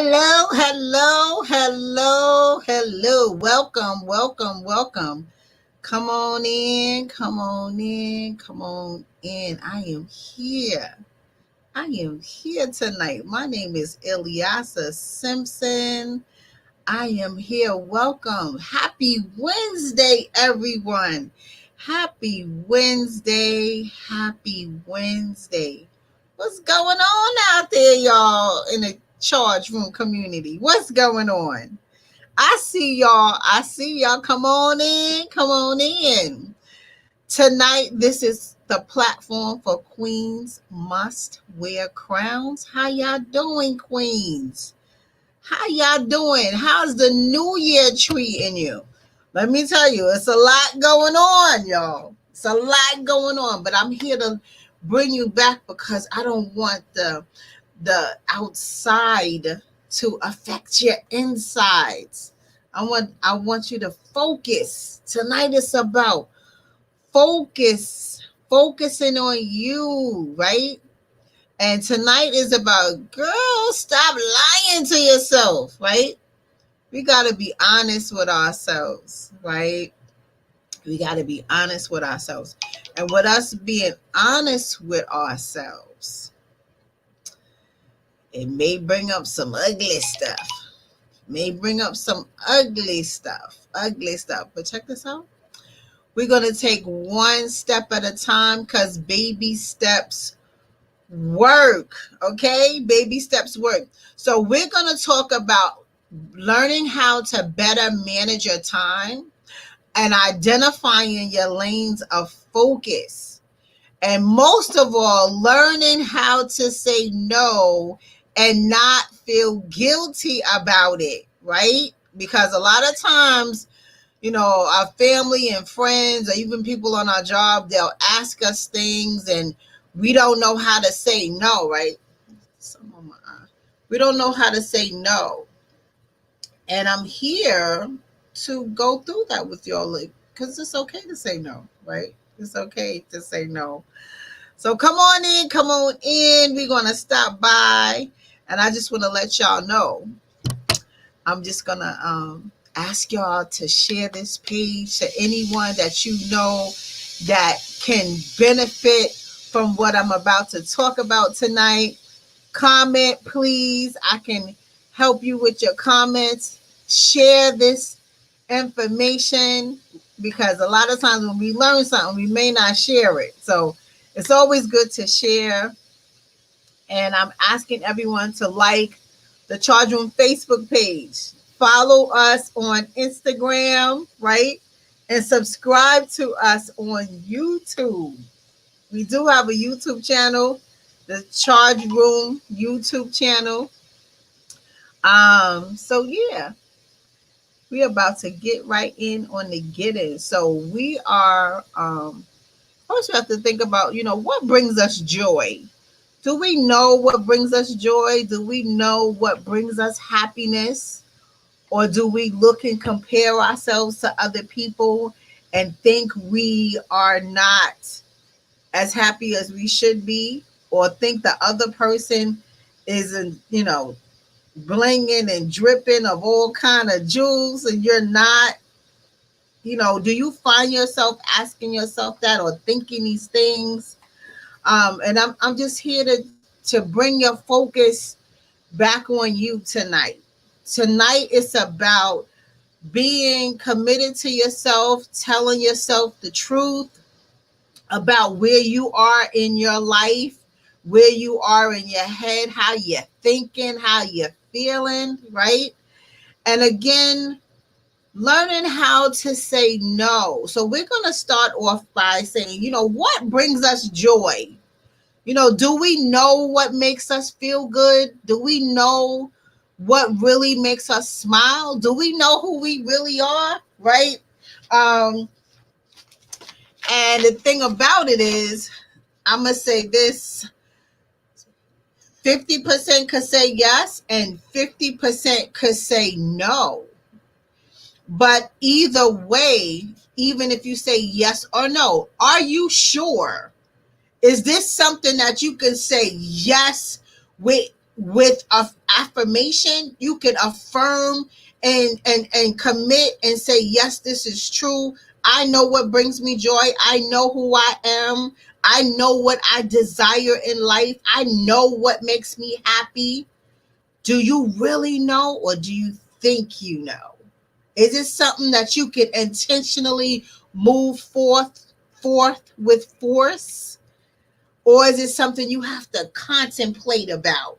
Hello, hello, hello, hello. Welcome, welcome, welcome. Come on in, come on in, come on in. I am here. I am here tonight. My name is Ilyasa Simpson. I am here. Welcome. Happy Wednesday, everyone. Happy Wednesday. Happy Wednesday. What's going on out there, y'all, in the charge room community? What's going on? I see y'all. I see y'all. Come on in. Come on in. Tonight, this is the platform for Queens Must Wear Crowns. How y'all doing, Queens? How y'all doing? How's the new year treating you? Let me tell you, it's a lot going on, y'all. It's a lot going on, but I'm here to bring you back because I don't want the outside to affect your insides. I want you to focus. Tonight is about focusing on you, right? And tonight is about, girl, stop lying to yourself, right? We got to be honest with ourselves, right? We got to be honest with ourselves. And with us being honest with ourselves, it may bring up some ugly stuff. May bring up some ugly stuff. But check this out. We're going to take one step at a time because baby steps work. Okay, baby steps work. So we're going to talk about learning how to better manage your time and identifying your lanes of focus, and most of all, learning how to say no and not feel guilty about it, right? Because a lot of times, our family and friends or even people on our job, they'll ask us things and we don't know how to say no, right? Some on my eye. We don't know how to say no. And I'm here to go through that with y'all because it's okay to say no, right? It's okay to say no. So come on in, come on in. We're going to stop by. And I just want to let y'all know, I'm just going to ask y'all to share this page to anyone that you know that can benefit from what I'm about to talk about tonight. Comment, please. I can help you with your comments. Share this information because a lot of times when we learn something, we may not share it. So it's always good to share. And I'm asking everyone to like the Charge Room Facebook page. Follow us on Instagram, right? And subscribe to us on YouTube. We do have a YouTube channel, the Charge Room YouTube channel. So yeah, we're about to get right in on the get in. So we are first we have to think about, what brings us joy. Do we know what brings us joy? Do we know what brings us happiness? Or do we look and compare ourselves to other people and think we are not as happy as we should be? Or think the other person isn't, blinging and dripping of all kind of jewels and you're not? Do you find yourself asking yourself that or thinking these things? And I'm just here to bring your focus back on you tonight. Tonight it's about being committed to yourself, telling yourself the truth about where you are in your life, where you are in your head, how you're thinking, how you're feeling, right? And again, learning how to say no. So we're going to start off by saying, what brings us joy? Do we know what makes us feel good? Do we know what really makes us smile? Do we know who we really are? Right? And the thing about it is, I'm going to say this, 50% could say yes and 50% could say no. But either way, even if you say yes or no, are you sure? Is this something that you can say yes with with affirmation, you can affirm and commit and say, yes, this is true. I know what brings me joy. I know who I am. I know what I desire in life. I know what makes me happy. Do you really know, or do you think you know? Is it something that you can intentionally move forth with force? Or is it something you have to contemplate about?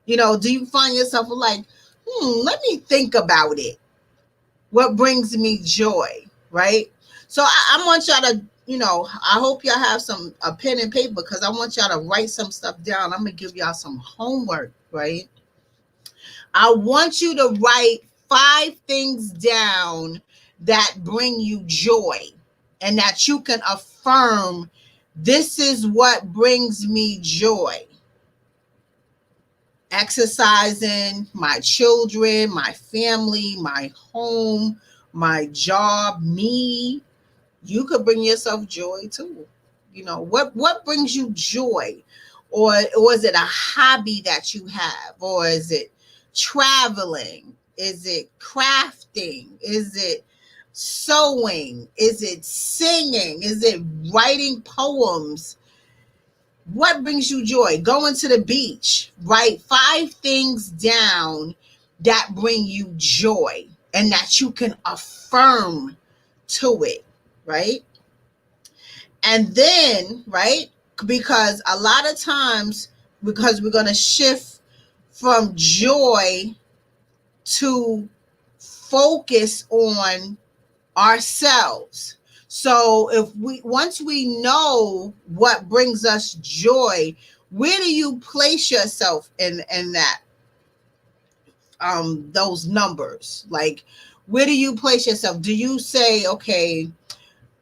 Do you find yourself like, let me think about it? What brings me joy, right? So I want y'all to, I hope y'all have some a pen and paper, because I want y'all to write some stuff down. I'm gonna give y'all some homework, right? I want you to write 5 things down that bring you joy, and that you can affirm, this is what brings me joy. Exercising, my children, my family, my home, my job, me. You could bring yourself joy too. What brings you joy? Or is it a hobby that you have? Or is it traveling? Is it crafting? Is it sewing? Is it singing? Is it writing poems? What brings you joy? Going to the beach. Write 5 things down that bring you joy and that you can affirm to it, right? And then, right, because a lot of times, because we're going to shift from joy to focus on ourselves. So once we know what brings us joy, where do you place yourself in that, those numbers? Like, where do you place yourself? Do you say, okay,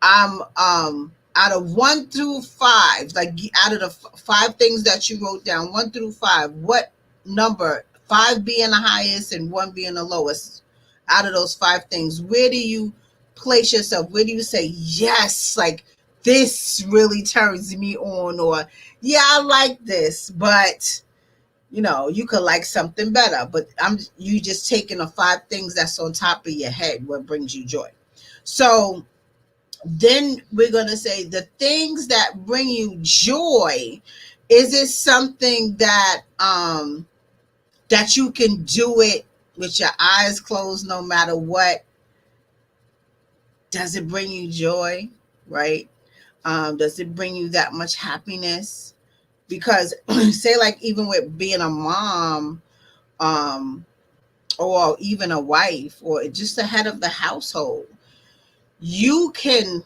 I'm out of 1 through 5, like out of the 5 things that you wrote down, 1 through 5, what number, 5 being the highest and 1 being the lowest, out of those 5 things, where do you place yourself? Where do you say, yes, like this really turns me on, or yeah, I like this, but you could like something better, but you just taking the 5 things that's on top of your head, what brings you joy. So then we're going to say the things that bring you joy. Is it something that that you can do it with your eyes closed no matter what? Does it bring you joy, right? Does it bring you that much happiness? Because say, like, even with being a mom, or even a wife, or just the head of the household, you can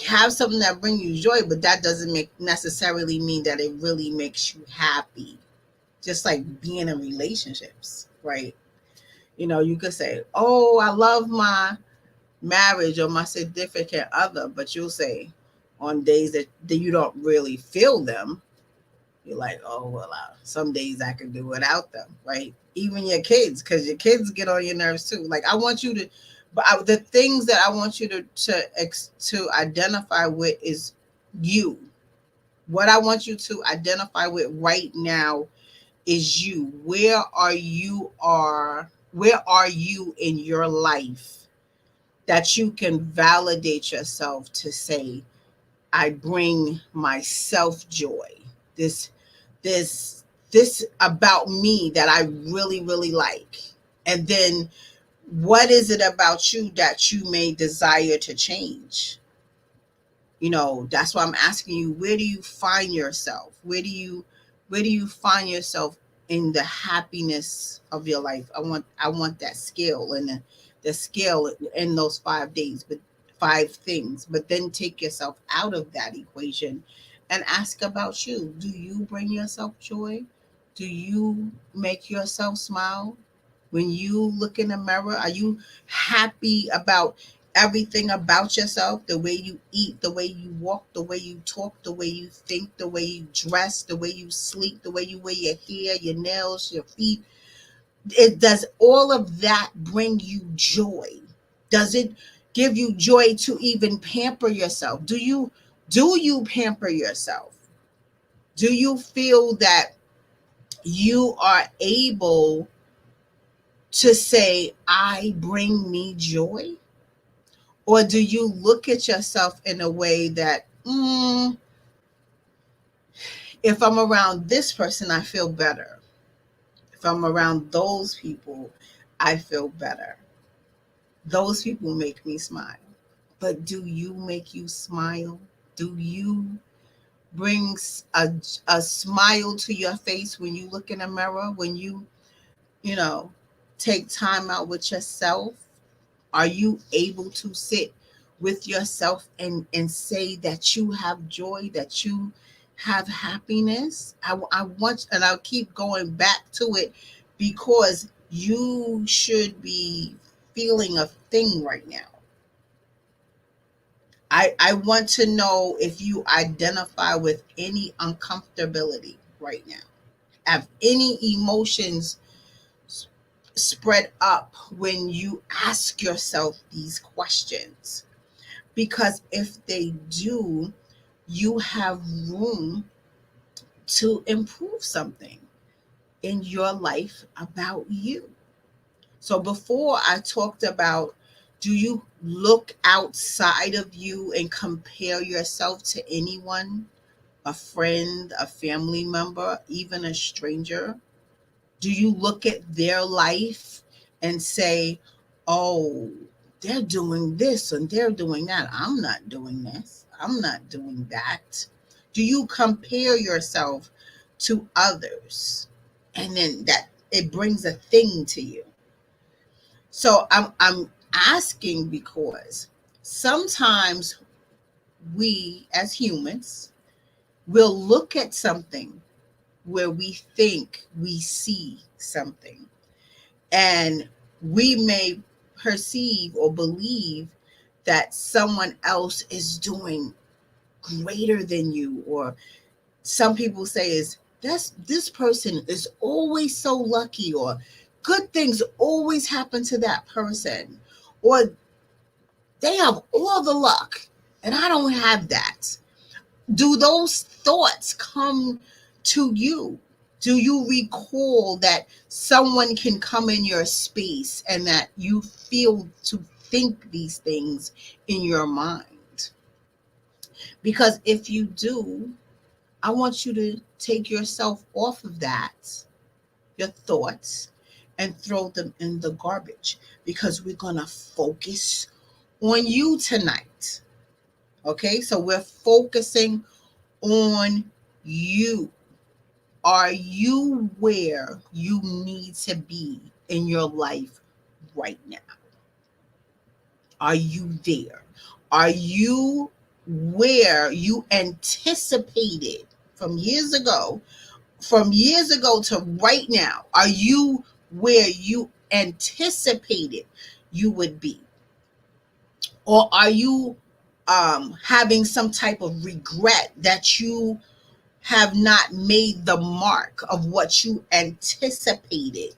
have something that brings you joy, but that doesn't necessarily mean that it really makes you happy. Just like being in relationships, right? You could say, oh, I love my marriage or my significant other, but you'll say on days that you don't really feel them, you're like, oh, well, some days I can do without them, right? Even your kids, because your kids get on your nerves too. Like, I want you to, but the things that I want you to identify with is you. What I want you to identify with right now is you. Where are you in your life that you can validate yourself to say, I bring myself joy. This about me that I really, really like. And then what is it about you that you may desire to change? That's why I'm asking you, where do you find yourself? Where do you find yourself in the happiness of your life? I want that scale, and the scale in those 5 days, but 5 things. But then take yourself out of that equation and ask about you. Do you bring yourself joy? Do you make yourself smile? When you look in the mirror, are you happy about everything about yourself? The way you eat, the way you walk, the way you talk, the way you think, the way you dress, the way you sleep, the way you wear your hair, your nails, your feet. Does all of that bring you joy? Does it give you joy to even pamper yourself? Do you pamper yourself? Do you feel that you are able to say, I bring me joy? Or do you look at yourself in a way that, if I'm around this person, I feel better. If I'm around those people, I feel better. Those people make me smile. But do you make you smile? Do you bring a smile to your face when you look in a mirror? When you know, take time out with yourself? Are you able to sit with yourself and say that you have joy, that you have happiness? I want, and I'll keep going back to it because you should be feeling a thing right now. I want to know if you identify with any uncomfortability right now. Have any emotions spread up when you ask yourself these questions? Because if they do, you have room to improve something in your life about you. So before I talked about, do you look outside of you and compare yourself to anyone, a friend, a family member, even a stranger? Do you look at their life and say, oh, they're doing this and they're doing that? I'm not doing this. I'm not doing that. Do you compare yourself to others? And then that it brings a thing to you. So I'm asking because sometimes we as humans will look at something where we think we see something, and we may perceive or believe that someone else is doing greater than you, or some people say is that's this person is always so lucky, or good things always happen to that person, or they have all the luck and I don't have that. Do those thoughts come to you? Do you recall that someone can come in your space and that you feel to think these things in your mind? Because if you do, I want you to take yourself off of that, your thoughts, and throw them in the garbage, because we're going to focus on you tonight. Okay, so we're focusing on you. Are you where you need to be in your life right now? Are you there? Are you where you anticipated from years ago? From years ago to right now, are you where you anticipated you would be? Or are you having some type of regret that you have not made the mark of what you anticipated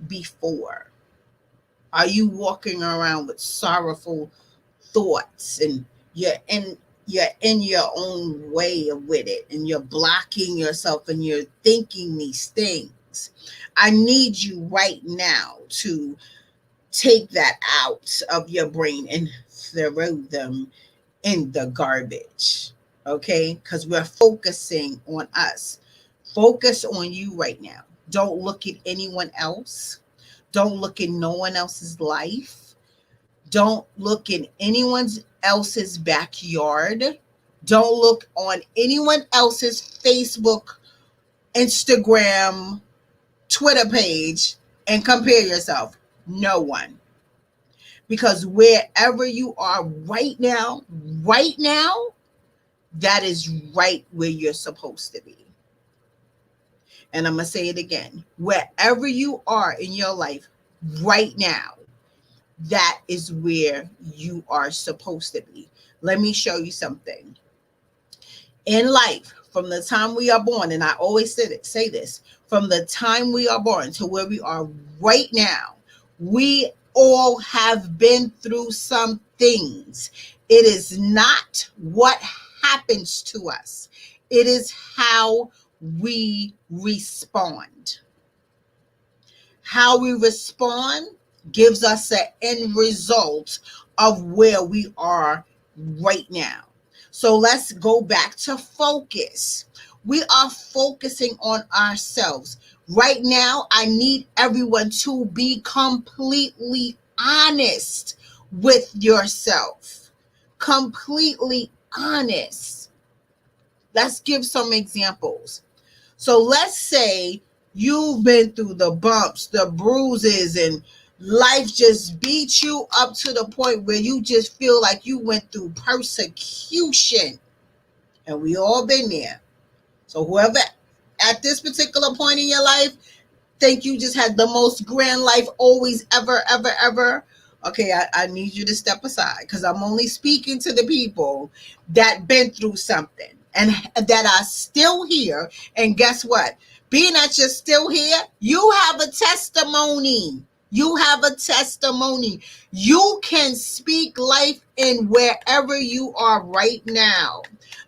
before? Are you walking around with sorrowful thoughts, and you're in your own way with it, and you're blocking yourself and you're thinking these things? I need you right now to take that out of your brain and throw them in the garbage. Okay, because we're focusing on us. Focus on you right now. Don't look at anyone else. Don't look at no one else's life. Don't look in anyone else's backyard. Don't look on anyone else's Facebook, Instagram, Twitter page and compare yourself. No one. Because wherever you are right now, that is right where you're supposed to be. And I'm going to say it again. Wherever you are in your life right now, that is where you are supposed to be. Let me show you something. In life, from the time we are born, and I always say this, from the time we are born to where we are right now, we all have been through some things. It is not what happens to us. It is how we respond. How we respond gives us an end result of where we are right now. So let's go back to focus. We are focusing on ourselves. Right now, I need everyone to be completely honest with yourself. Completely honest. Let's give some examples. So let's say you've been through the bumps, the bruises, and life just beat you up to the point where you just feel like you went through persecution. And we all been there. So whoever at this particular point in your life think you just had the most grand life always, ever, ever, ever. Okay, I need you to step aside because I'm only speaking to the people that been through something and that are still here. And guess what? Being that you're still here, you have a testimony. You have a testimony. You can speak life in wherever you are right now.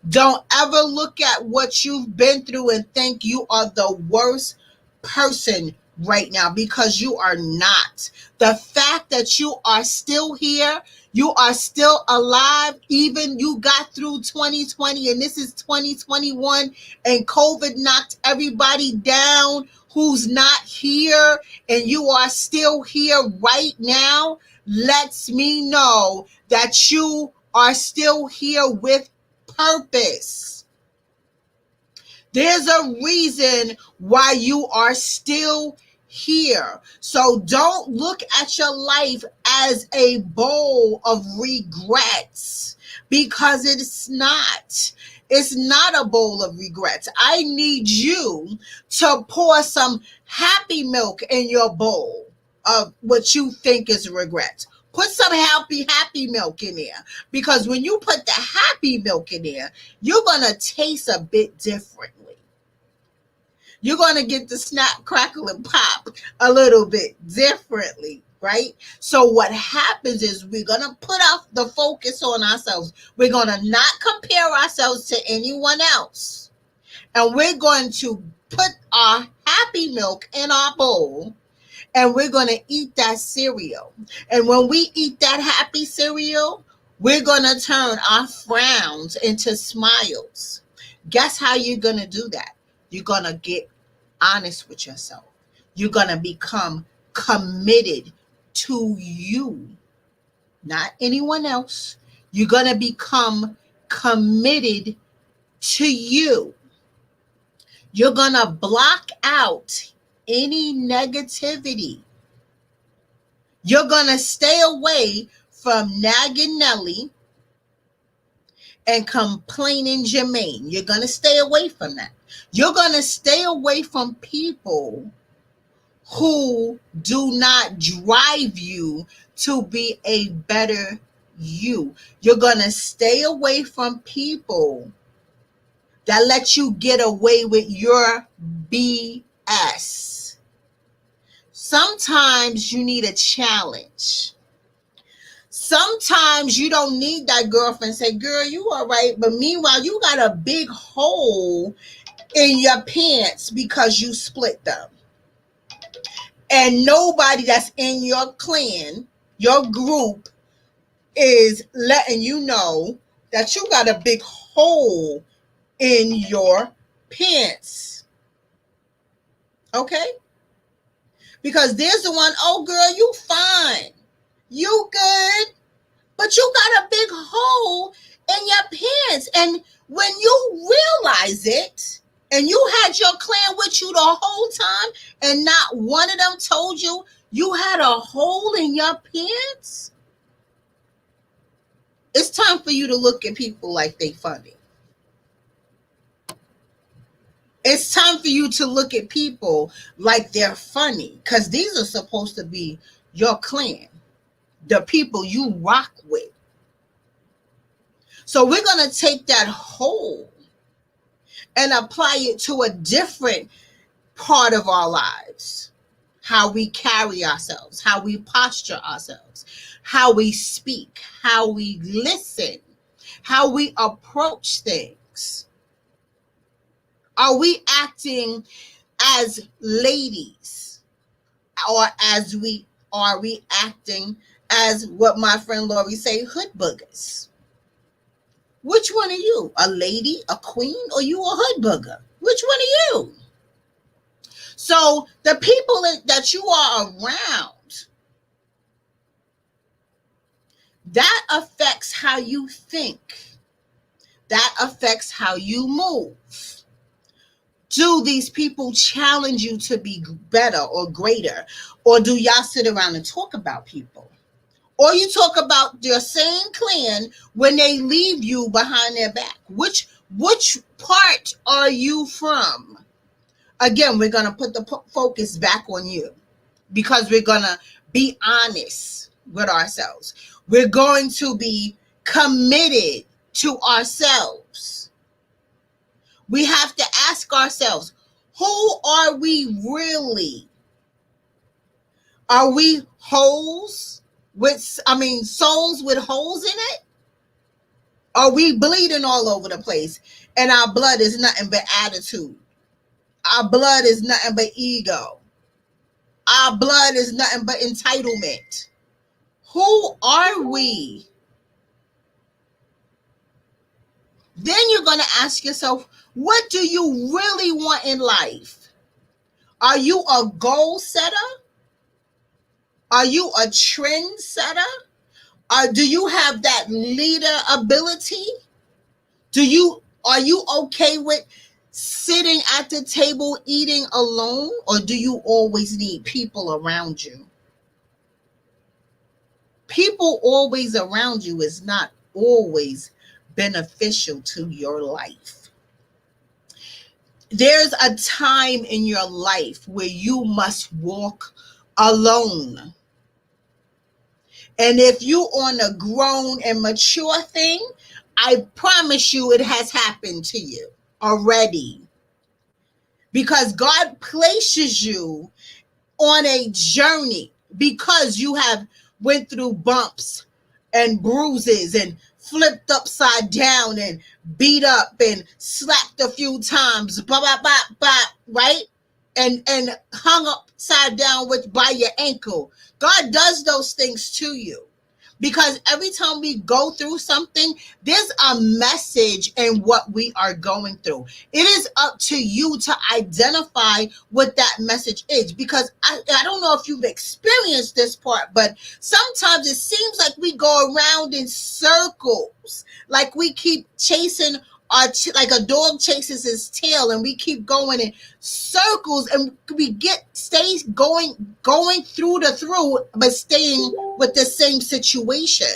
Don't ever look at what you've been through and think you are the worst person right now, because you are not. The fact that you are still here, you are still alive, even you got through 2020 and this is 2021 and COVID knocked everybody down who's not here, and you are still here right now, lets me know that you are still here with purpose. There's a reason why you are still here. So don't look at your life as a bowl of regrets, because it's not. It's not a bowl of regrets. I need you to pour some happy milk in your bowl of what you think is regrets. Put some happy milk in there, because when you put the happy milk in there, you're going to taste a bit differently. You're going to get the snap, crackle, and pop a little bit differently, right? So what happens is we're going to put off the focus on ourselves. We're going to not compare ourselves to anyone else. And we're going to put our happy milk in our bowl, and we're going to eat that cereal. And when we eat that happy cereal, we're going to turn our frowns into smiles. Guess how you're going to do that? You're going to get honest with yourself. You're going to become committed to you, not anyone else. You're going to become committed to you. You're going to block out any negativity. You're going to stay away from nagging Nelly and complaining Jermaine. You're going to stay away from that. You're going to stay away from people who do not drive you to be a better you. You're going to stay away from people that let you get away with your BS. Sometimes you need a challenge. Sometimes you don't need that girlfriend say, girl, you all right. But meanwhile, you got a big hole in your pants because you split them. And nobody that's in your clan, your group, is letting you know that you got a big hole in your pants. Okay? Because there's the one, oh girl, you fine. You good. But you got a big hole in your pants. And when you realize it, and you had your clan with you the whole time, and not one of them told you you had a hole in your pants, it's time for you to look at people like they funny. It's time for you to look at people like they're funny, because these are supposed to be your clan, the people you rock with. So we're going to take that hole and apply it to a different part of our lives. How we carry ourselves, how we posture ourselves, how we speak, how we listen, how we approach things. Are we acting as ladies, or are we acting as what my friend Lori say, hood boogers? Which one are you? A lady, a queen, or you a hood booger? Which one are you? So the people that you are around, that affects how you think. That affects how you move. Do these people challenge you to be better or greater? Or do y'all sit around and talk about people? Or you talk about your same clan when they leave you behind their back? Which part are you from? Again, we're going to put the focus back on you, because we're going to be honest with ourselves. We're going to be committed to ourselves. We have to ask ourselves, who are we really? Are we souls with holes in it? Are we bleeding all over the place and our blood is nothing but attitude? Our blood is nothing but ego. Our blood is nothing but entitlement. Who are we? Then you're going to ask yourself, what do you really want in life? Are you a goal setter? Are you a trend setter? Or do you have that leader ability? Are you okay with sitting at the table eating alone, or do you always need people around you? People always around you is not always beneficial to your life. There's a time in your life where you must walk alone. And if you on a grown and mature thing, I promise you it has happened to you already. Because God places you on a journey, because you have went through bumps and bruises and flipped upside down and beat up and slapped a few times, right? And hung upside down by your ankle. God does those things to you, because every time we go through something, there's a message in what we are going through. It is up to you to identify what that message is, because I don't know if you've experienced this part, but sometimes it seems like we go around in circles, like we keep chasing like a dog chases his tail, and we keep going in circles, and we stays going through, but staying with the same situation.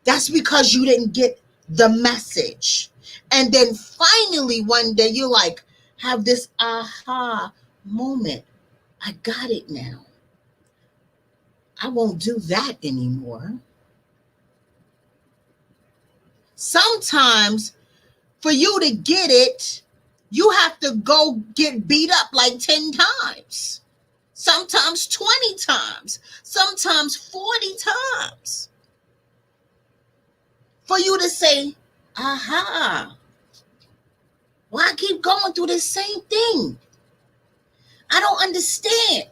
That's because you didn't get the message. And then finally one day you like have this aha moment. I got it now. I won't do that anymore. Sometimes for you to get it, you have to go get beat up like 10 times, sometimes 20 times, sometimes 40 times, for you to say, aha, why I keep going through the same thing? I don't understand.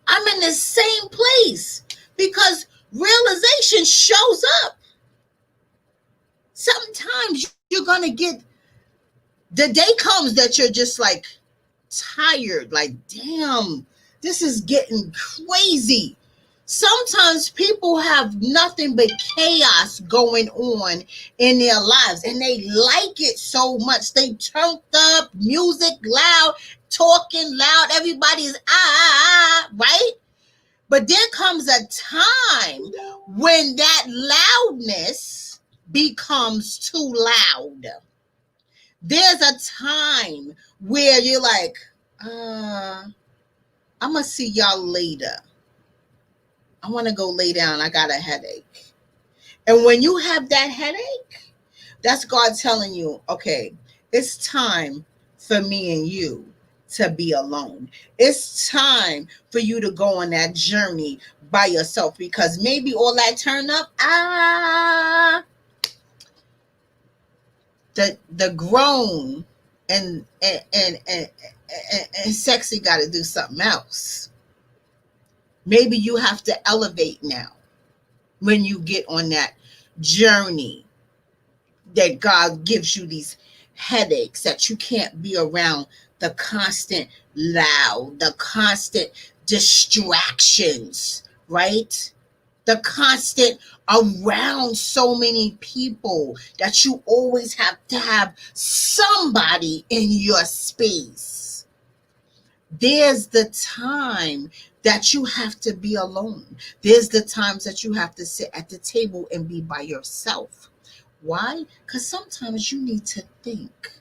I'm in the same place, because realization shows up. Sometimes you're going to get, the day comes that you're just like tired, like, damn, this is getting crazy. Sometimes people have nothing but chaos going on in their lives, and they like it so much. They turned up, music loud, talking loud, everybody's right? But there comes a time when that loudness becomes too loud. There's a time where you're like, I'm going to see y'all later. I want to go lay down. I got a headache. And when you have that headache, that's God telling you, okay, it's time for me and you to be alone. It's time for you to go on that journey by yourself, because maybe all that turn up, the grown and sexy got to do something else. Maybe you have to elevate now when you get on that journey that God gives you these headaches, that you can't be around the constant loud, the constant distractions, right? The constant around so many people that you always have to have somebody in your space. There's the time that you have to be alone. There's the times that you have to sit at the table and be by yourself. Why? Because sometimes you need to think.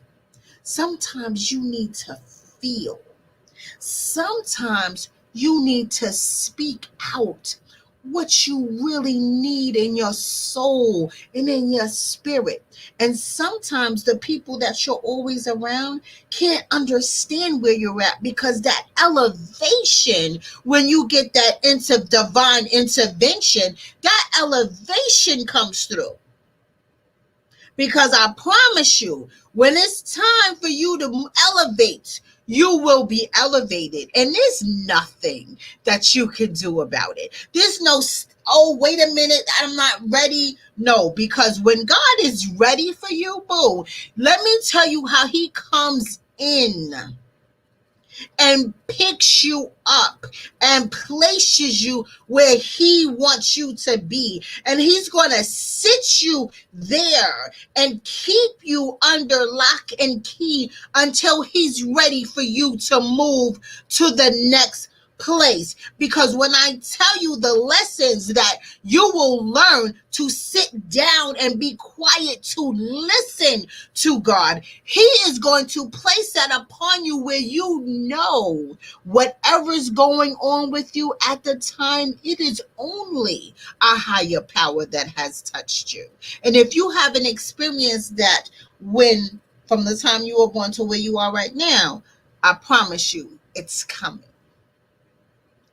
Sometimes you need to feel. Sometimes you need to speak out what you really need in your soul and in your spirit. And sometimes the people that you're always around can't understand where you're at, because that elevation, when you get that divine intervention, that elevation comes through. Because I promise you, when it's time for you to elevate, you will be elevated. And there's nothing that you can do about it. There's no, oh, wait a minute, I'm not ready. No, because when God is ready for you, boo, let me tell you how he comes in and picks you up and places you where he wants you to be. And he's going to sit you there and keep you under lock and key until he's ready for you to move to the next place. Because when I tell you the lessons that you will learn to sit down and be quiet to listen to God, he is going to place that upon you where you know whatever's going on with you at the time, it is only a higher power that has touched you. And if you haven't experienced that when from the time you were born to where you are right now, I promise you it's coming.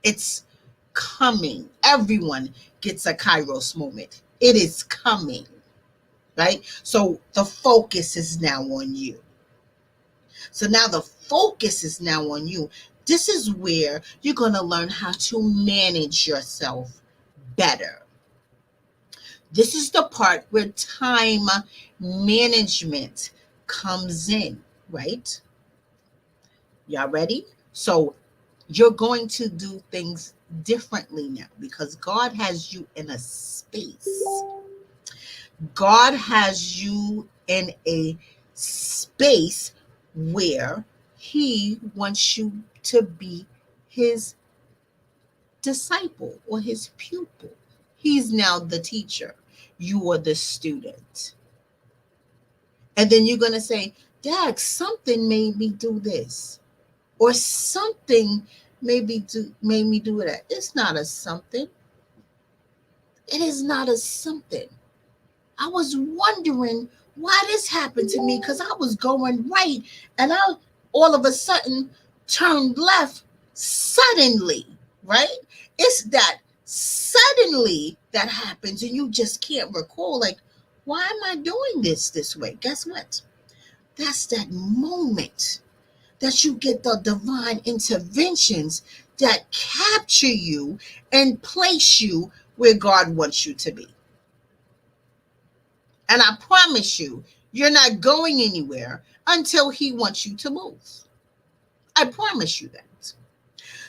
It's coming. Everyone gets a Kairos moment. It is coming, right? So the focus is now on you. So now the focus is now on you. This is where you're going to learn how to manage yourself better. This is the part where time management comes in, right? Y'all ready? So you're going to do things differently now because God has you in a space. God has you in a space where he wants you to be his disciple or his pupil. He's now the teacher. You are the student. And then you're going to say, Dad, something made me do this. Or something made me do that. It's not a something. It is not a something. I was wondering why this happened to me because I was going right and I all of a sudden turned left suddenly, right? It's that suddenly that happens and you just can't recall, like, why am I doing this way? Guess what? That's that moment that you get the divine interventions that capture you and place you where God wants you to be. And I promise you, you're not going anywhere until he wants you to move. I promise you that.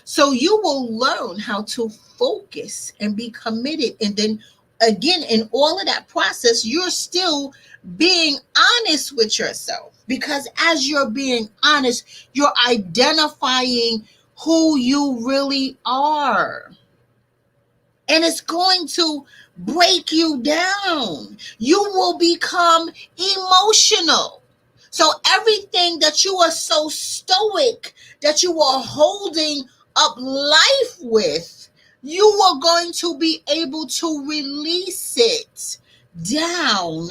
So you will learn how to focus and be committed. And then again, in all of that process, you're still being honest with yourself, because as you're being honest, you're identifying who you really are. And it's going to break you down. You will become emotional. So everything that you are so stoic that you are holding up life with, you are going to be able to release it down.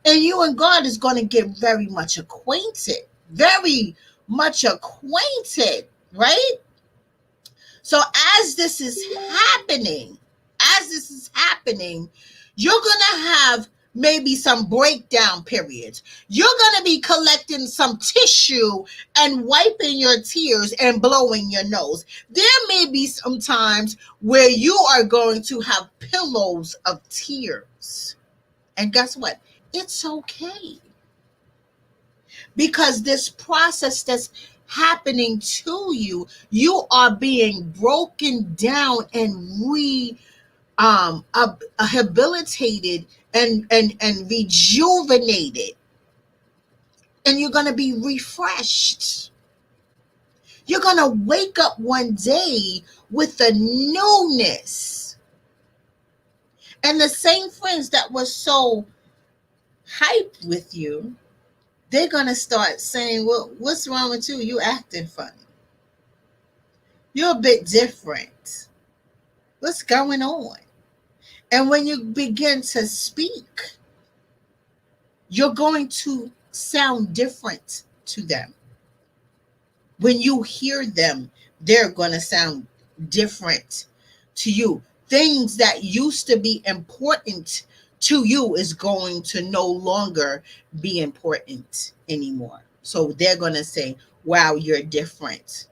And you and God is going to get very much acquainted. Very much acquainted, right? So as this is happening, you're going to have maybe some breakdown periods. You're going to be collecting some tissue and wiping your tears and blowing your nose. There may be some times where you are going to have pillows of tears. And guess what? It's okay. Because this process that's happening to you, you are being broken down and rehabilitated and rejuvenated, and you're going to be refreshed. You're going to wake up one day with a newness. And the same friends that were so hyped with you, they're going to start saying, well, what's wrong with you? You acting funny. You're a bit different. What's going on? And when you begin to speak, you're going to sound different to them. When you hear them, they're going to sound different to you. Things that used to be important to you is going to no longer be important anymore. So they're going to say, wow, you're different.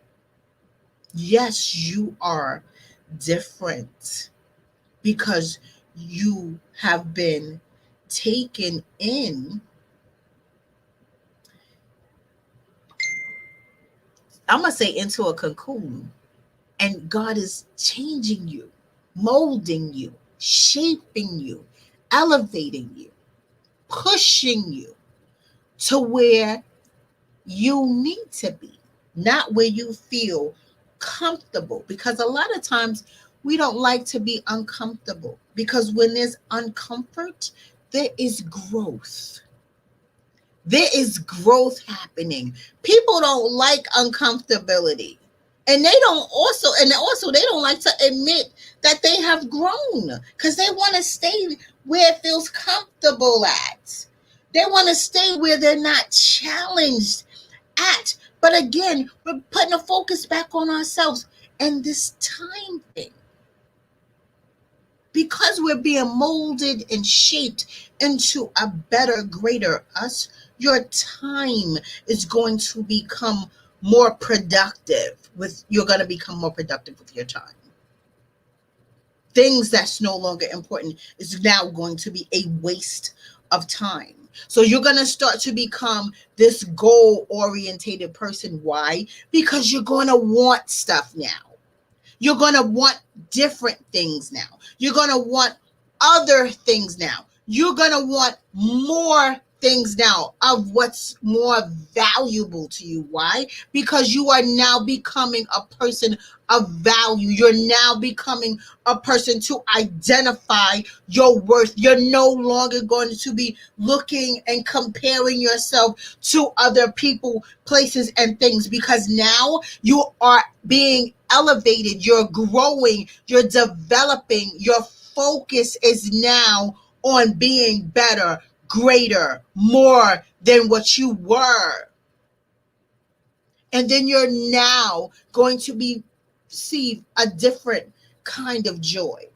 Yes, you are different because you have been taken in. I'm going to say into a cocoon, and God is changing you, molding you, shaping you, elevating you, pushing you to where you need to be, not where you feel comfortable. Because a lot of times we don't like to be uncomfortable, because when there's uncomfort, there is growth. There is growth happening. People don't like uncomfortability. And they also they don't like to admit that they have grown, because they want to stay where it feels comfortable at. They want to stay where they're not challenged at. But again, we're putting a focus back on ourselves and this time thing. Because we're being molded and shaped into a better, greater us, your time is going to become more productive. You're going to become more productive with your time. Things that's no longer important is now going to be a waste of time. So you're going to start to become this goal-orientated person. Why? Because you're going to want stuff now. You're going to want different things now. You're going to want other things now. You're going to want more things now of what's more valuable to you. Why? Because you are now becoming a person of value. You're now becoming a person to identify your worth. You're no longer going to be looking and comparing yourself to other people, places, and things, because now you are being elevated. You're growing. You're developing. Your focus is now on being better, greater, more than what you were. And then you're now going to receive a different kind of joy.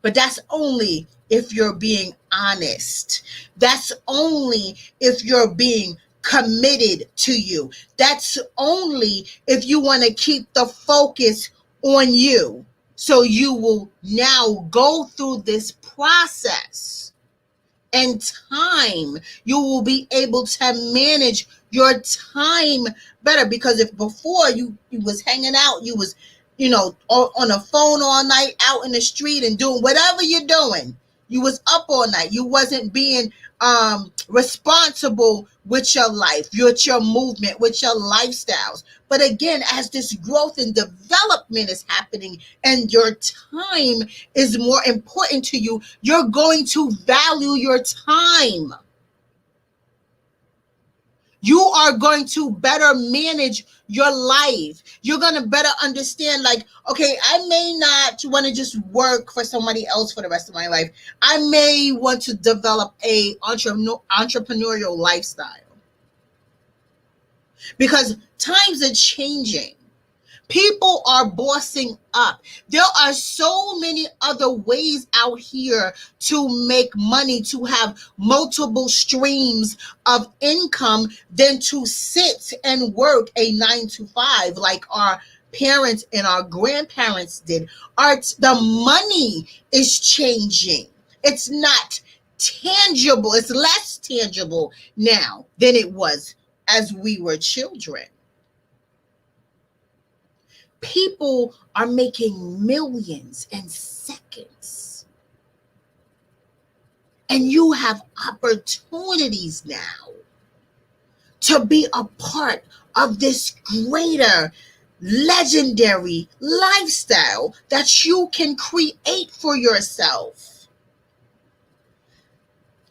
But that's only if you're being honest. That's only if you're being committed to you. That's only if you want to keep the focus on you. So you will now go through this process. And time, you will be able to manage your time better. Because if before you was hanging out, you was, on a phone all night, out in the street and doing whatever you're doing, you was up all night. You wasn't being responsible with your life, with your movement, with your lifestyles. But again, as this growth and development is happening and your time is more important to you, you're going to value your time. You are going to better manage your life. You're going to better understand, like, okay, I may not want to just work for somebody else for the rest of my life. I may want to develop a entrepreneurial lifestyle. Because times are changing. People are bossing up. There are so many other ways out here to make money, to have multiple streams of income than to sit and work a 9 to 5 like our parents and our grandparents did. The money is changing. It's not tangible. It's less tangible now than it was as we were children. People are making millions in seconds. And you have opportunities now to be a part of this greater, legendary lifestyle that you can create for yourself.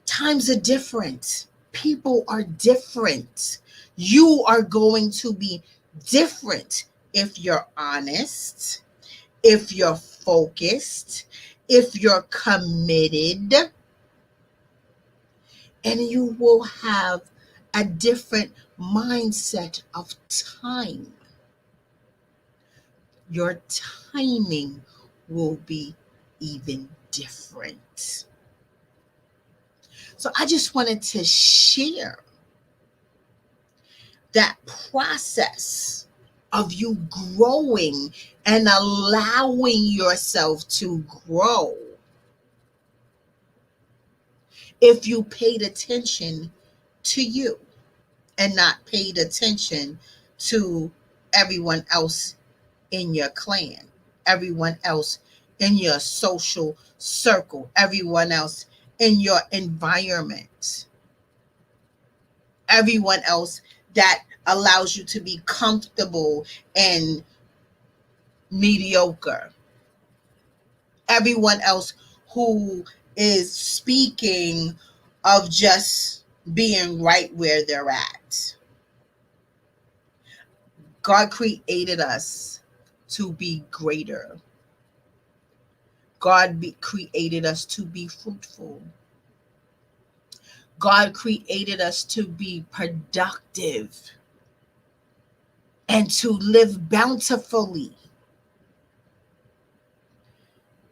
Times are different. People are different. You are going to be different if you're honest, if you're focused, if you're committed, and you will have a different mindset of time. Your timing will be even different. So I just wanted to share that process of you growing and allowing yourself to grow if you paid attention to you and not paid attention to everyone else in your clan, everyone else in your social circle, everyone else in your environment, everyone else that allows you to be comfortable and mediocre, everyone else who is speaking of just being right where they're at. God created us to be greater. God created us to be fruitful. God created us to be productive and to live bountifully.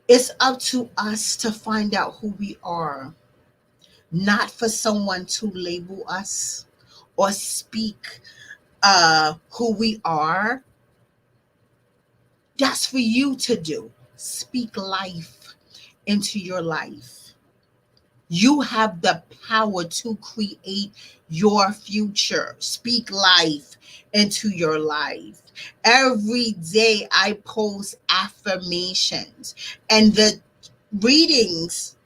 It's up to us to find out who we are, not for someone to label us or speak who we are. That's for you to do. Speak life into your life. You have the power to create your future. Speak life into your life. Every day I post affirmations, and the readings,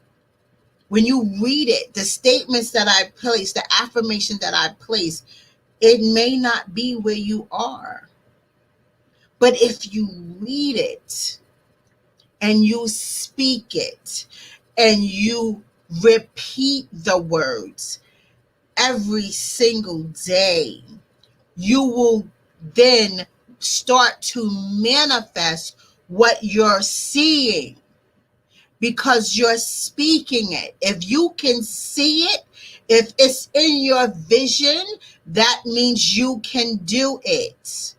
when you read it, the statements that I place, the affirmation that I place, it may not be where you are. But if you read it and you speak it and you repeat the words every single day, you will then start to manifest what you're seeing because you're speaking it. If you can see it, if it's in your vision, that means you can do it.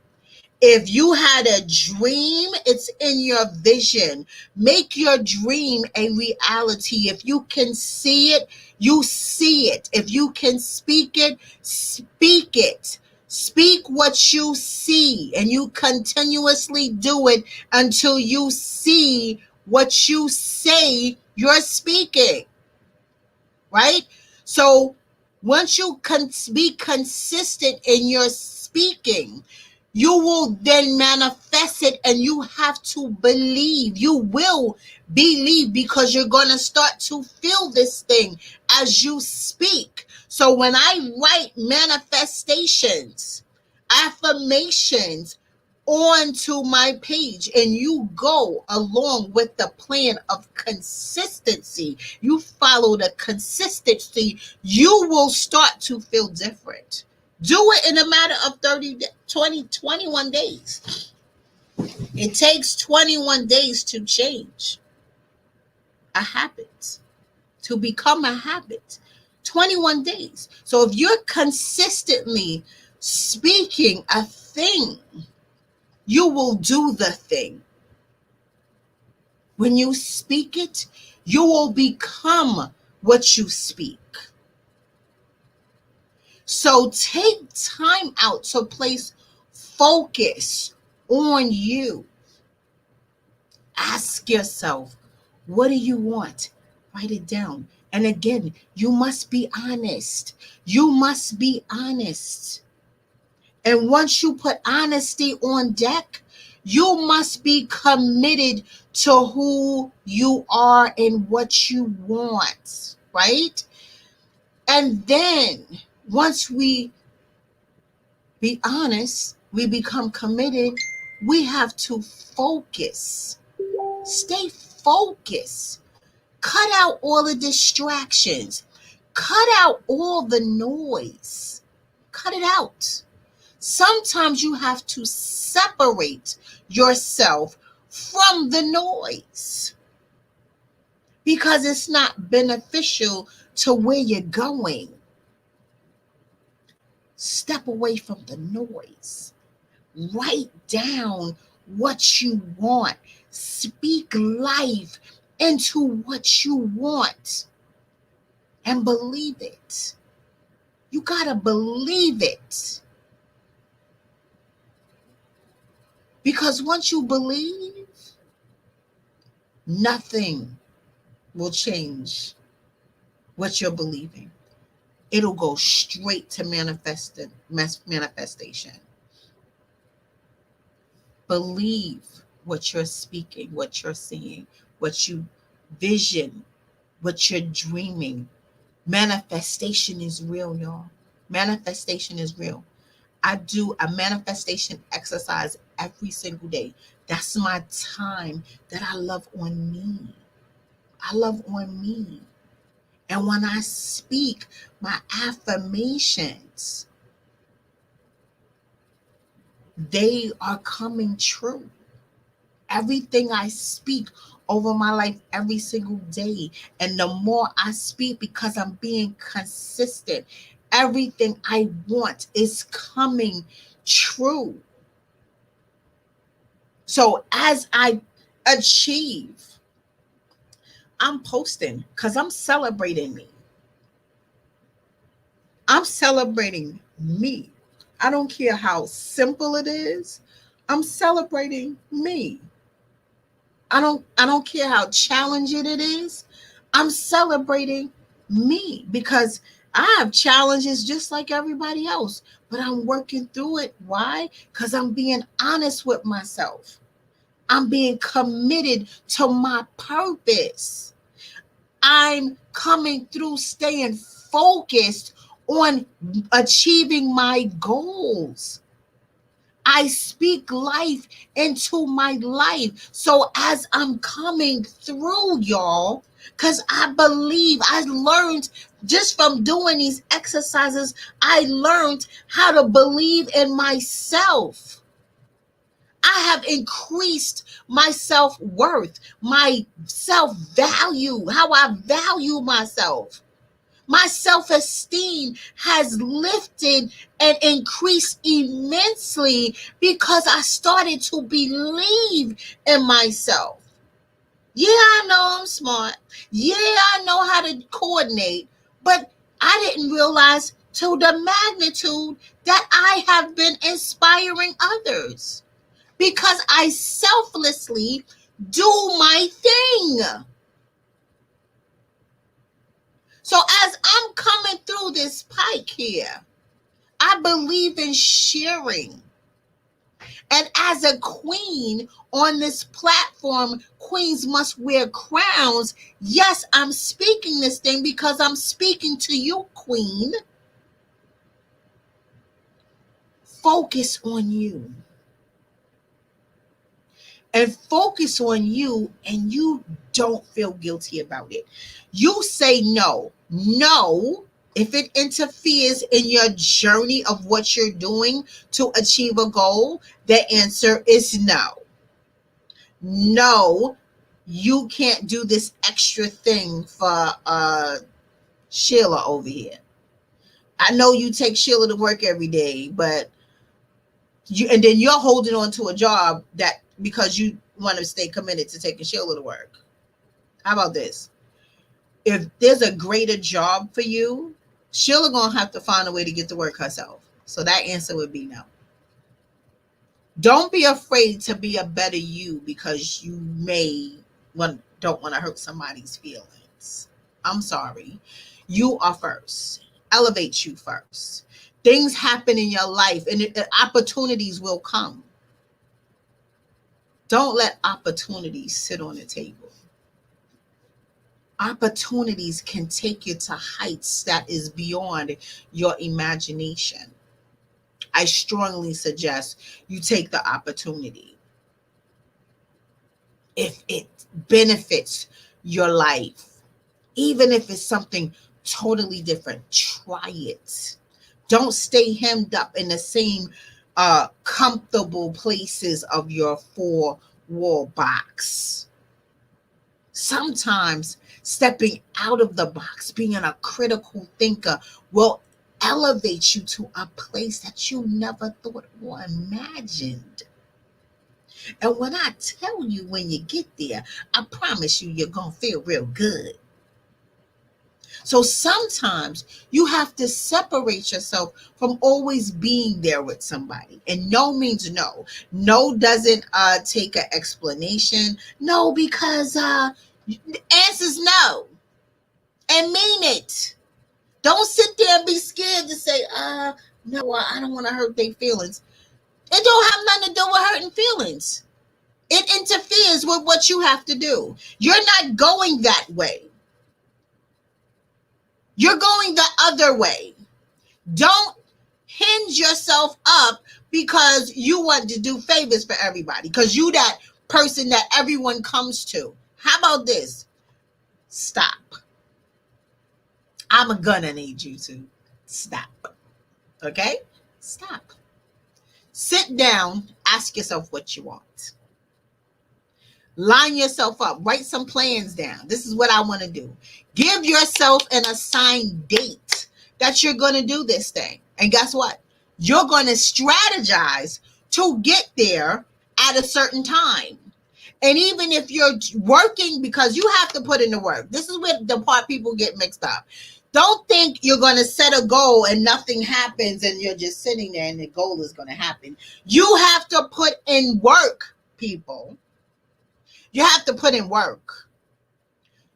If you had a dream, it's in your vision. Make your dream a reality. If you can see it, you see it. If you can speak it, speak it. Speak what you see, and you continuously do it until you see what you say you're speaking, right? So once you can be consistent in your speaking, you will then manifest it, and you have to believe. You will believe because you're going to start to feel this thing as you speak. So when I write manifestations, affirmations onto my page, and you go along with the plan of consistency, you follow the consistency, you will start to feel different. Do it in a matter of 21 days. It takes 21 days to change a habit, to become a habit. 21 days. So if you're consistently speaking a thing you will do the thing. When you speak it, you will become what you speak. So take time out to place focus on you. Ask yourself, what do you want? Write it down. And again, you must be honest. You must be honest. And once you put honesty on deck, you must be committed to who you are and what you want, right? And then once we be honest, we become committed, we have to focus. Stay focused. Cut out all the distractions. Cut out all the noise. Cut it out. Sometimes you have to separate yourself from the noise because it's not beneficial to where you're going. Step away from the noise. Write down what you want. Speak life into what you want and believe it. You got to believe it. Because once you believe, nothing will change what you're believing. It'll go straight to manifestation. Believe what you're speaking, what you're seeing, what you vision, what you're dreaming. Manifestation is real, y'all. Manifestation is real. I do a manifestation exercise every single day. That's my time that I love on me. I love on me. And when I speak my affirmations, they are coming true. Everything I speak over my life every single day. And the more I speak, because I'm being consistent, everything I want is coming true. So as I achieve, I'm posting because I'm celebrating me. I'm celebrating me. I don't care how simple it is. I'm celebrating me. I don't care how challenging it is. I'm celebrating me because I have challenges just like everybody else, but I'm working through it. Why? Because I'm being honest with myself. I'm being committed to my purpose. I'm coming through staying focused on achieving my goals. I speak life into my life. So as I'm coming through, y'all, because I believe I learned just from doing these exercises, I learned how to believe in myself. I have increased my self-worth, my self-value, how I value myself. My self-esteem has lifted and increased immensely because I started to believe in myself. Yeah, I know I'm smart. Yeah, I know how to coordinate, but I didn't realize to the magnitude that I have been inspiring others because I selflessly do my thing. So as I'm coming through this pike here, I believe in sharing. And as a queen on this platform, queens must wear crowns. Yes, I'm speaking this thing because I'm speaking to you, queen. Focus on you. And focus on you, and you don't feel guilty about it. You say no. No, if it interferes in your journey of what you're doing to achieve a goal, the answer is no. No, you can't do this extra thing for Sheila over here. I know you take Sheila to work every day, but And then you're holding on to a job that because you want to stay committed to taking Sheila to work. How about this? If there's a greater job for you, Sheila gonna have to find a way to get to work herself. So that answer would be no. Don't be afraid to be a better you because you don't want to hurt somebody's feelings. I'm sorry. You are first. Elevate you first. Things happen in your life and opportunities will come. Don't let opportunities sit on the table. Opportunities can take you to heights that is beyond your imagination. I strongly suggest you take the opportunity. If it benefits your life, even if it's something totally different, try it. Don't stay hemmed up in the same comfortable places of your four-wall box. Sometimes stepping out of the box, being a critical thinker, will elevate you to a place that you never thought or imagined. And when I tell you when you get there, I promise you, you're going to feel real good. So sometimes you have to separate yourself from always being there with somebody. And no means no. No doesn't take an explanation. No, because the answer's no. And mean it. Don't sit there and be scared to say, no, I don't want to hurt their feelings. It don't have nothing to do with hurting feelings. It interferes with what you have to do. You're not going that way. You're going the other way. Don't hinge yourself up because you want to do favors for everybody, because you that person that everyone comes to. How about this? Stop. I'm gonna need you to stop. Okay? Stop. Sit down, ask yourself what you want. Line yourself up, write some plans down. This is what I want to do. Give yourself an assigned date that you're going to do this thing. And guess what? You're going to strategize to get there at a certain time. And even if you're working, because you have to put in the work. This is where the part people get mixed up. Don't think you're going to set a goal and nothing happens and you're just sitting there and the goal is going to happen. You have to put in work, people. You have to put in work.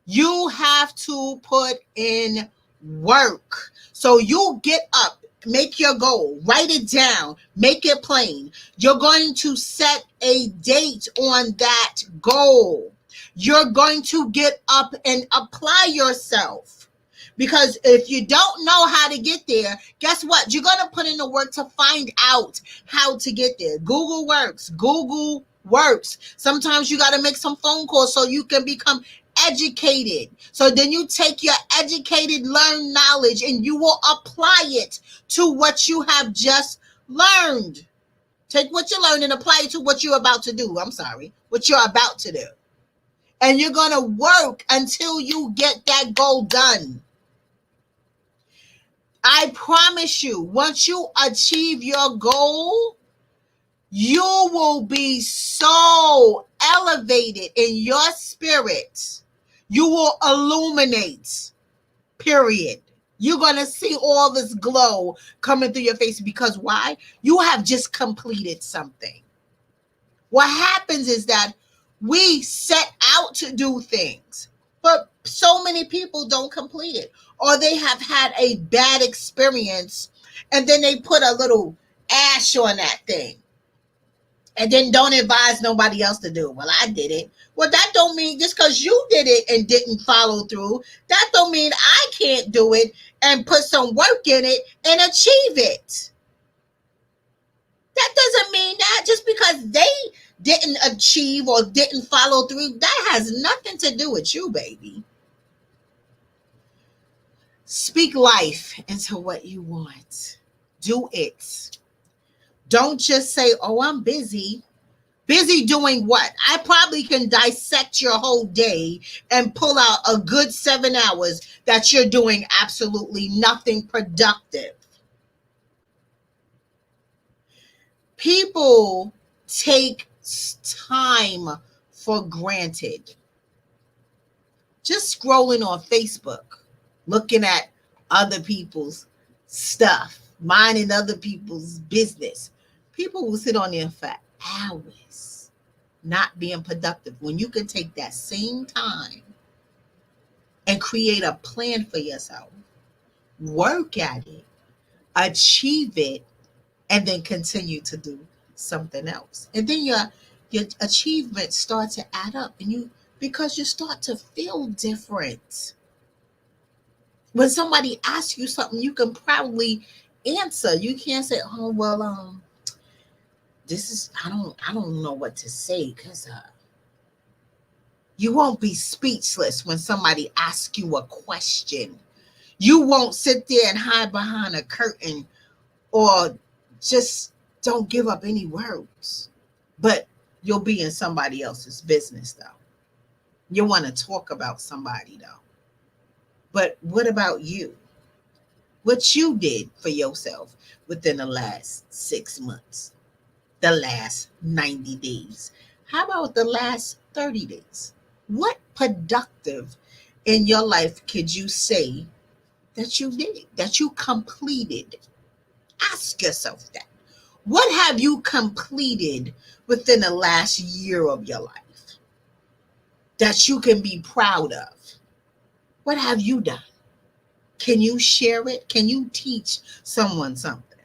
You have to put in work. So you get up, make your goal, write it down, make it plain. You're going to set a date on that goal. You're going to get up and apply yourself. Because if you don't know how to get there, guess what? You're going to put in the work to find out how to get there. Google works. Google works. Sometimes you got to make some phone calls so you can become educated. So then you take your educated, learned knowledge and you will apply it to what you have just learned. Take what you learned and apply it to what you're about to do. What you're about to do. And you're going to work until you get that goal done. I promise you, once you achieve your goal, you will be so elevated in your spirit. You will illuminate, period. You're going to see all this glow coming through your face because why? You have just completed something. What happens is that we set out to do things, but so many people don't complete it, or they have had a bad experience and then they put a little ash on that thing and then don't advise nobody else to do it. Well, I did it. Well, that don't mean just because you did it and didn't follow through, that don't mean I can't do it and put some work in it and achieve it. That doesn't mean that just because they didn't achieve or didn't follow through, that has nothing to do with you, baby. Speak life into what you want. Do it. Don't just say, oh, I'm busy. Busy doing what? I probably can dissect your whole day and pull out a good 7 hours that you're doing absolutely nothing productive. People take time for granted. Just scrolling on Facebook, looking at other people's stuff, minding other people's business. People will sit on there for hours not being productive when you can take that same time and create a plan for yourself, work at it, achieve it, and then continue to do something else. And then your achievements start to add up, and you, because you start to feel different. When somebody asks you something, you can probably answer. You can't say, "Oh well, this is I don't know what to say," because you won't be speechless when somebody asks you a question. You won't sit there and hide behind a curtain or just don't give up any words. But you'll be in somebody else's business though. You want to talk about somebody though. But what about you? What you did for yourself within the last 6 months, the last 90 days? How about the last 30 days? What productive in your life could you say that you did, that you completed? Ask yourself that. What have you completed within the last year of your life that you can be proud of? What have you done? Can you share it? Can you teach someone something?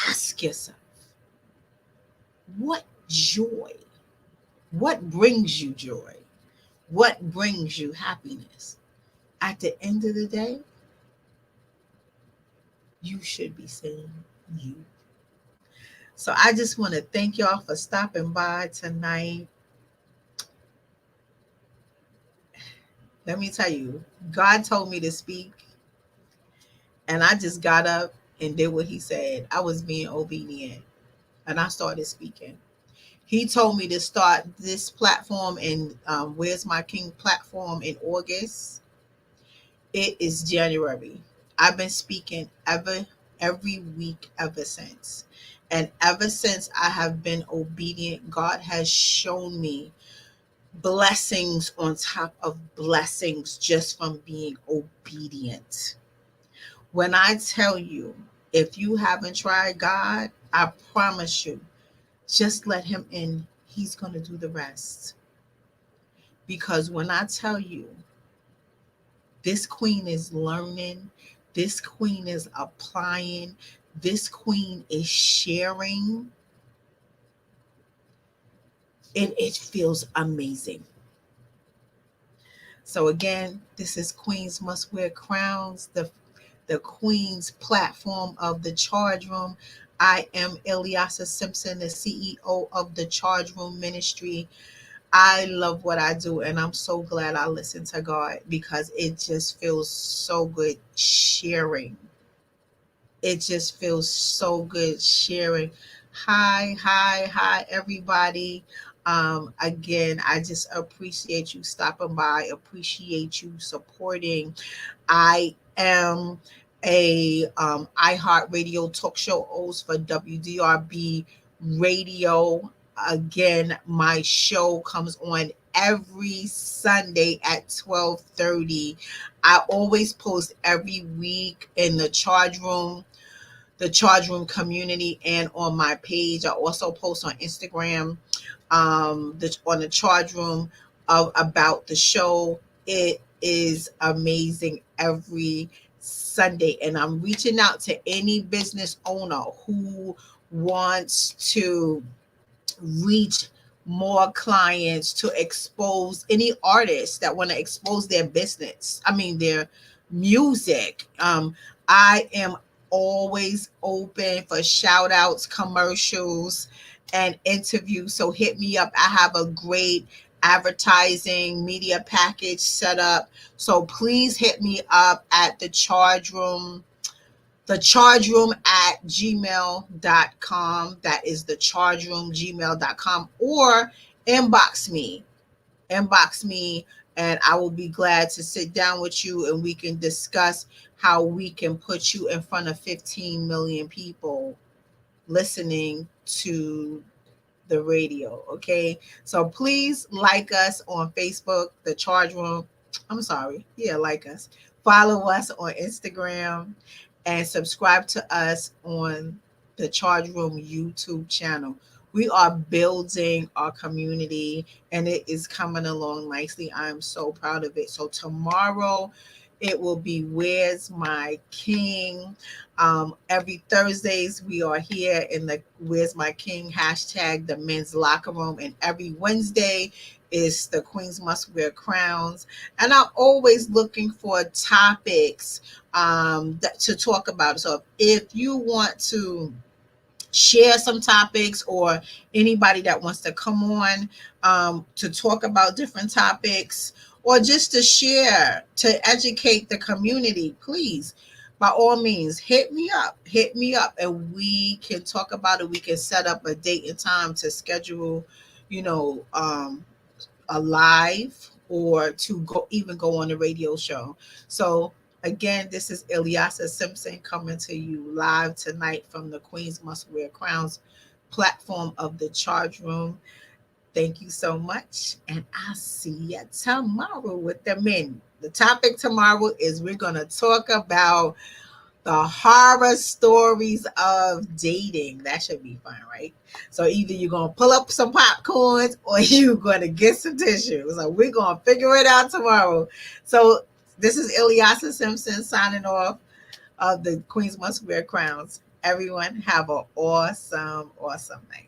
Ask yourself, what joy? What brings you joy? What brings you happiness? At the end of the day, you should be saying you. So I just want to thank y'all for stopping by tonight. Let me tell you, God told me to speak, and I just got up and did what he said. I was being obedient, and I started speaking. He told me to start this platform and Where's My King platform in August. It is January. I've been speaking every week ever since. And ever since I have been obedient, God has shown me blessings on top of blessings just from being obedient. When I tell you, if you haven't tried God, I promise you, just let him in. He's going to do the rest. Because when I tell you, this queen is learning, this queen is applying, this queen is sharing, and it feels amazing. So again, this is Queens Must Wear Crowns, the Queen's platform of the Charge Room. I am Eliasa Simpson, the CEO of the Charge Room Ministry. I love what I do, and I'm so glad I listen to God because it just feels so good sharing. It just feels so good sharing. Hi, everybody. Again, I just appreciate you stopping by, appreciate you supporting. I am a iHeartRadio talk show host for WDRB Radio. Again, my show comes on every Sunday at 12:30. I always post every week in the Charge Room community, and on my page. I also post on Instagram on the Charge Room about the show. It is amazing every Sunday, and I'm reaching out to any business owner who wants to reach more clients, to expose any artists that want to expose their business. I mean, their music. I am always open for shout outs, commercials, and interviews. So hit me up. I have a great advertising media package set up. So please hit me up at the charge room at gmail.com. That is the charge room gmail.com, or inbox me, and I will be glad to sit down with you and we can discuss how we can put you in front of 15 million people listening to the radio. Okay. So please like us on Facebook, the Charge Room. I'm sorry. Yeah, like us. Follow us on Instagram and subscribe to us on the Charge Room YouTube channel. We are building our community and it is coming along nicely. I am so proud of it. So tomorrow it will be Where's My King? Every Thursdays we are here in the Where's My King hashtag the men's locker room, and every Wednesday is the Queens Must Wear Crowns. And I'm always looking for topics to talk about. So if you want to share some topics or anybody that wants to come on to talk about different topics or just to share to educate the community, please by all means hit me up and we can talk about it. We can set up a date and time to schedule, you know, a live or to go even go on a radio show. So again, this is Ilyasa Simpson coming to you live tonight from the Queens Must Wear Crowns platform of the Charge Room. Thank you so much, and I'll see you tomorrow with the men. The topic tomorrow is we're going to talk about the horror stories of dating. That should be fun, right? So either you're going to pull up some popcorns or you're going to get some tissue. So we're going to figure it out tomorrow. So this is Ilyasa Simpson signing off of the Queens Must Wear Crowns. Everyone have an awesome, awesome night.